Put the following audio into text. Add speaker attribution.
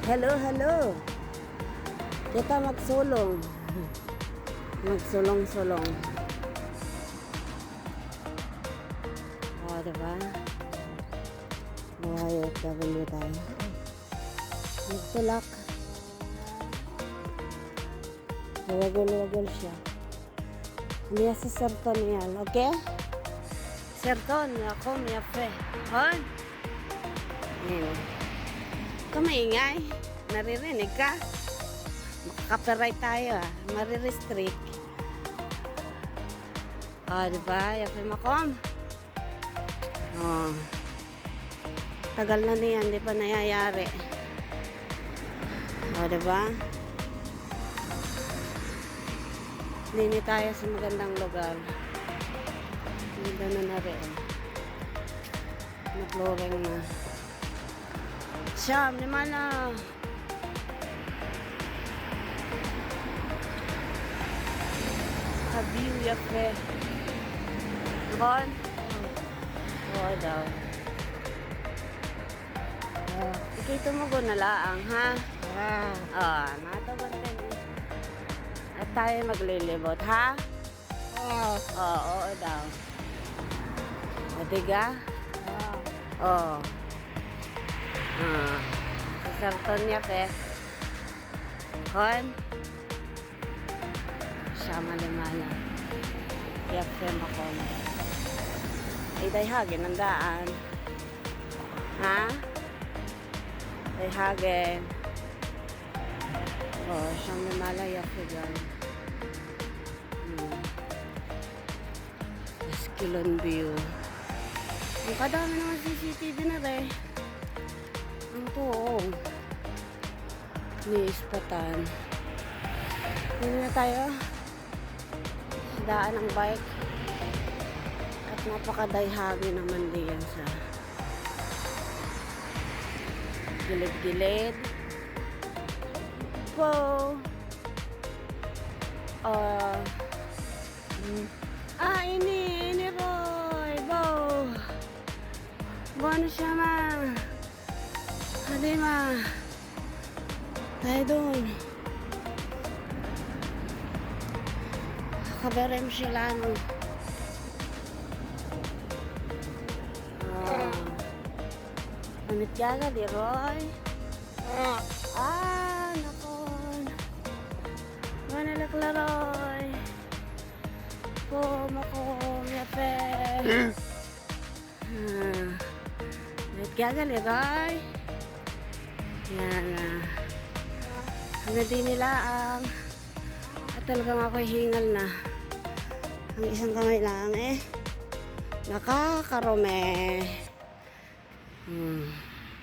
Speaker 1: Hello, hello. Kita magsulong. Magsulong-sulong. O, diba? Buhay FW tayo. Magtulak. Wagol-wagol siya. Niya si Serton yan, okay? Serton, ako, miya fe. Hon? Yan. Kumaingay. Naririnig ka? Makaka-copyright tayo ah. Marirestrict. O, diba? Yafe makom. O. Tagal na niyan, di pa nangyayari. O, diba? Lini tayo sa magandang lugar. Ganda na rin. Na-flooring na. Siyam, naman na. View yape. Bon? Oo daw. Ikito mo ko nalaang, ha? Nataban din. At tayo maglilibot, ha? Oo daw. Matiga? Oo. Sarton niya, pe. Kon? Siya malimala. Iyak siya makom. Ay, dayhagin ang daan. Ha? Dayhagin. Oh, siya malimala. Iyak siya dyan. Esquilon view. Ang kadami naman CCTV na rin. Ang tuong. Ni-ispatan. Hindi na tayo. Daan ng bike. At napakadayhagi naman diyan sa gilid-gilid. Wow. Ini Roy. Wow. Buwan siya ma. Hadi ma. Tayo doon. Kabarem sila no. Manit yaga di Roy. Nakon. Manalakla Roy. Makom yape. Manit yaga di Roy. Yan na. Hanggang din nila ang at talagang ako'y hingal na. Ang isang kamay lang nakakarume.